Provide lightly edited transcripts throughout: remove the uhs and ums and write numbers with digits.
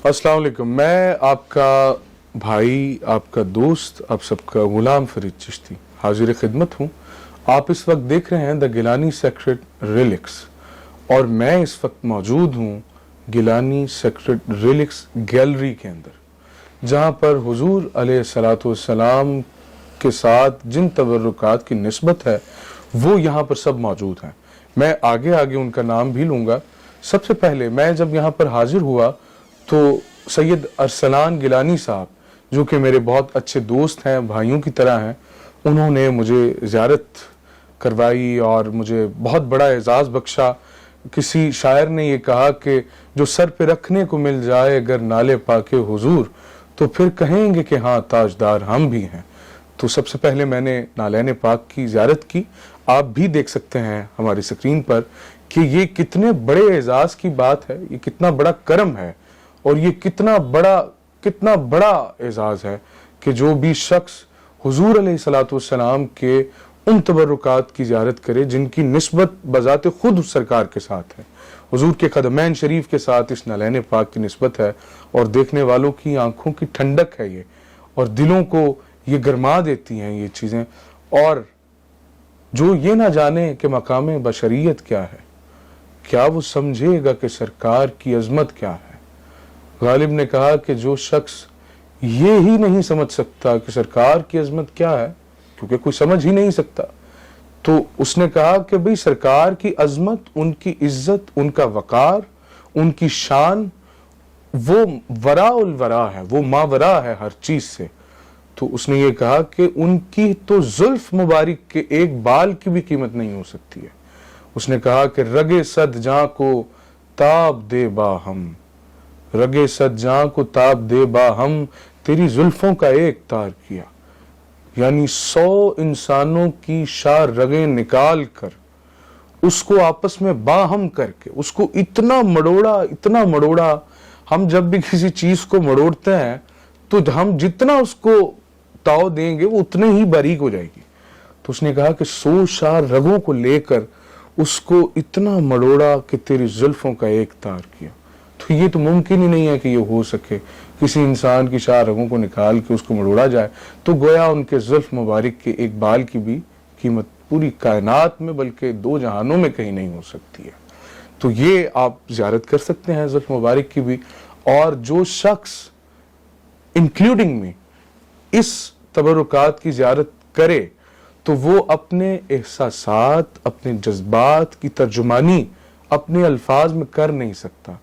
अस्सलाम वालेकुम। मैं आपका भाई, आपका दोस्त, आप सबका गुलाम फरीद चिश्ती हाजिर खिदमत हूँ। आप इस वक्त देख रहे हैं द गिलानी सेक्रेड रिलिक्स और मैं इस वक्त मौजूद हूँ गिलानी सेक्रेड रिलिक्स गैलरी के अंदर, जहाँ पर हुजूर अलैहिस्सलाम के साथ जिन तबर्रुकात की निस्बत है वो यहाँ पर सब मौजूद हैं। मैं आगे आगे उनका नाम भी लूँगा। सबसे पहले मैं जब यहाँ पर हाजिर हुआ तो सैयद अरसलान गिलानी साहब, जो कि मेरे बहुत अच्छे दोस्त हैं, भाइयों की तरह हैं, उन्होंने मुझे ज़ियारत करवाई और मुझे बहुत बड़ा एजाज़ बख्शा। किसी शायर ने ये कहा कि जो सर पे रखने को मिल जाए अगर नाले पाके हुजूर, तो फिर कहेंगे कि हाँ ताजदार हम भी हैं। तो सबसे पहले मैंने नालैन पाक की ज़ियारत की। आप भी देख सकते हैं हमारी स्क्रीन पर कि ये कितने बड़े एजाज़ की बात है, ये कितना बड़ा करम है और ये कितना बड़ा एजाज़ है कि जो भी शख्स हुजूर अलैहिस्सलाम के उन तबर्रुकात की ज़ियारत करे जिनकी निस्बत बज़ाते खुद उस सरकार के साथ है। हुजूर के कदमैन शरीफ के साथ इस नालैन पाक की निस्बत है और देखने वालों की आंखों की ठंडक है ये, और दिलों को ये गरमा देती हैं ये चीज़ें। और जो ये ना जाने कि मकाम बशरियत क्या है, क्या वो समझेगा कि सरकार की अजमत क्या है। गालिब ने कहा कि जो शख्स ये ही नहीं समझ सकता कि सरकार की अजमत क्या है, क्योंकि कोई समझ ही नहीं सकता, तो उसने कहा कि भाई सरकार की अजमत, उनकी इज्जत, उनका वकार, उनकी शान, वो वराउल वरा है, वो मावरा है हर चीज से। तो उसने ये कहा कि उनकी तो जुल्फ मुबारक के एक बाल की भी कीमत नहीं हो सकती है। उसने कहा कि रगे सद जां को ताब दे बाहम, रगे सद जां को ताब दे बाहम, तेरी जुल्फों का एक तार किया। यानी 100 इंसानों की शार रगें निकाल कर उसको आपस में बाहम करके उसको इतना मड़ोड़ा। हम जब भी किसी चीज को मड़ोड़ते हैं तो हम जितना उसको ताव देंगे वो उतने ही बारीक हो जाएगी। तो उसने कहा कि 100 शार रगों को लेकर उसको इतना मड़ोड़ा कि तेरी जुल्फों का एक तार किया। तो ये तो मुमकिन ही नहीं है कि ये हो सके, किसी इंसान की शाह रगों को निकाल के उसको मड़ोड़ा जाए। तो गोया उनके जुल्फ मुबारक के एक बाल की भी कीमत पूरी कायनात में, बल्कि 2 जहानों में कहीं नहीं हो सकती है। तो ये आप ज़ियारत कर सकते हैं जुल्फ मुबारक की भी। और जो शख्स इंक्लूडिंग में इस तबरुकात की ज़ियारत करे तो वो अपने एहसासात, अपने जज्बात की तर्जुमानी अपने अल्फाज में कर नहीं सकता,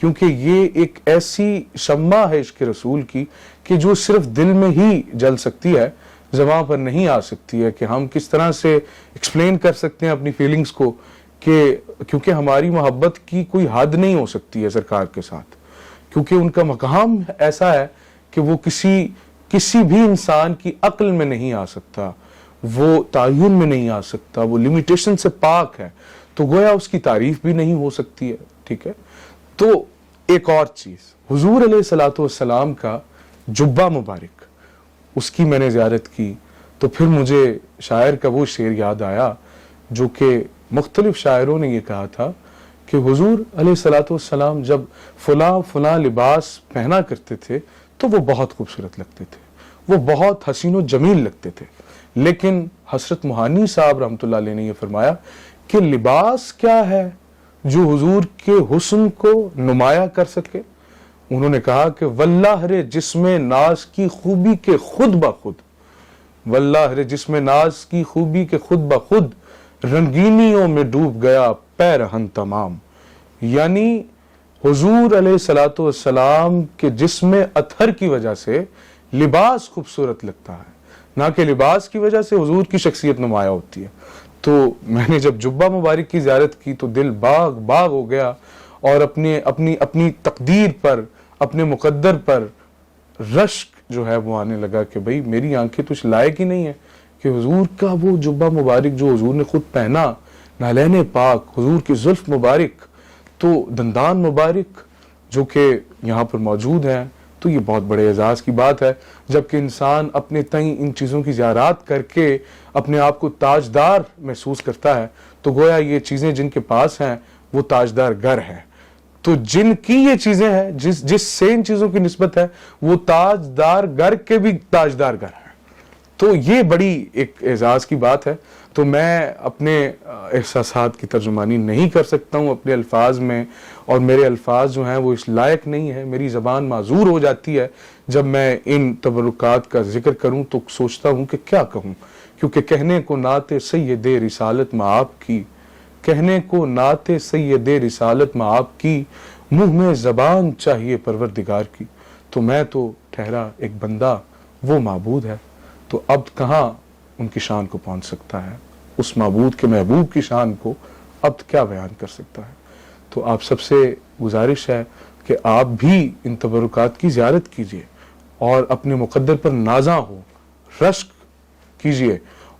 क्योंकि ये एक ऐसी शम्मा है इश्क़ रसूल की कि जो सिर्फ दिल में ही जल सकती है, ज़बान पर नहीं आ सकती है। कि हम किस तरह से एक्सप्लेन कर सकते हैं अपनी फीलिंग्स को, कि क्योंकि हमारी मोहब्बत की कोई हद नहीं हो सकती है सरकार के साथ, क्योंकि उनका मकाम ऐसा है कि वो किसी भी इंसान की अक्ल में नहीं आ सकता, वो तायुन में नहीं आ सकता, वो लिमिटेशन से पाक है। तो गोया उसकी तारीफ भी नहीं हो सकती है। ठीक है। तो एक और चीज, हुजूर अलैहिस्सलाम का जुब्बा मुबारक, उसकी मैंने ज़ियारत की तो फिर मुझे शायर का वो शेर याद आया जो कि मुख्तलिफ शायरों ने ये कहा था कि हुजूर अलैहिस्सलाम जब फला लिबास पहना करते थे तो वो बहुत खूबसूरत लगते थे, वो बहुत हसीन व जमील लगते थे। लेकिन हजरत मुहानी साहब रहमतुल्लाह अलैह ने ये फरमाया कि लिबास क्या है जो हुजूर के हुस्न को नुमाया कर सके। उन्होंने कहा कि वल्लाह रे जिसमें नाज की खूबी के खुद ब खुद, वल्लाह रे जिसमें नाज की खूबी के खुद ब खुद, रंगीनियों में डूब गया पैरहन तमाम। यानी हुजूर अलैहिस्सलाम के जिस्म अतहर की वजह से लिबास खूबसूरत लगता है, ना कि लिबास की वजह से हुजूर की शख्सियत नुमाया होती है। तो मैंने जब जुब्बा मुबारक की ज़ियारत की तो दिल बाग हो गया और अपनी तकदीर पर, अपने मुकद्दर पर रश्क जो है वो आने लगा कि भाई मेरी आंखें तो इस लायक ही नहीं है कि हुजूर का वो जुब्बा मुबारक जो हुजूर ने खुद पहना, नालैन पाक, हुजूर की जुल्फ मुबारक, तो दंदान मुबारक जो कि यहाँ पर मौजूद हैं। तो ये बहुत बड़े एजाज़ की बात है जबकि इंसान अपने तई इन चीज़ों की ज़ियारत करके अपने आप को ताजदार महसूस करता है। तो गोया ये चीज़ें जिनके पास हैं वो ताजदार घर है। تو جن کی یہ چیزیں ہیں, جس سے ان چیزوں کی نسبت ہے, وہ تاجدار گھر کے بھی تاجدار گھر ہیں. تو یہ بڑی ایک اعزاز کی بات ہے. تو میں اپنے احساسات کی ترجمانی نہیں کر سکتا ہوں اپنے الفاظ میں, اور میرے الفاظ جو ہیں وہ اس لائق نہیں ہے. میری زبان معذور ہو جاتی ہے جب میں ان تبرکات کا ذکر کروں تو سوچتا ہوں کہ کیا کہوں, کیونکہ کہنے کو نعت سید رسالت مآب کی, کہنے کو نعت سید رسالت مآب کی, منہ میں زبان چاہیے پروردگار کی. تو میں تو ٹھہرا ایک بندہ, وہ معبود ہے. تو اب کہاں ان کی شان کو پہنچ سکتا ہے, اس معبود کے محبوب کی شان کو اب کیا بیان کر سکتا ہے. تو آپ سب سے گزارش ہے کہ آپ بھی ان تبرکات کی زیارت کیجئے اور اپنے مقدر پر نازاں ہو, رشک کیجئے.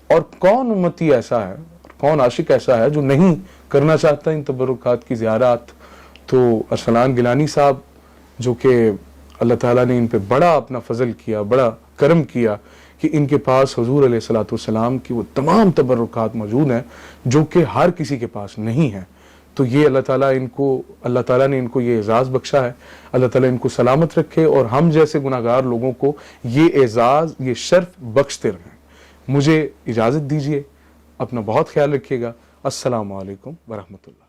اور کون امتی ایسا ہے, کون عاشق ایسا ہے جو نہیں کرنا چاہتا ان تبرکات کی زیارات. تو ارسلان گیلانی صاحب جو کہ اللہ تعالیٰ نے ان پہ بڑا اپنا فضل کیا, بڑا کرم کیا کہ ان کے پاس حضور علیہ الصلوۃ والسلام کی وہ تمام تبرکات موجود ہیں جو کہ ہر کسی کے پاس نہیں ہیں. تو یہ اللہ تعالیٰ نے ان کو یہ اعزاز بخشا ہے. اللہ تعالیٰ ان کو سلامت رکھے اور ہم جیسے گناہگار لوگوں کو یہ اعزاز, یہ شرف بخشتے رہیں. مجھے اجازت دیجیے, اپنا بہت خیال رکھیے گا. السلام علیکم ورحمۃ اللہ.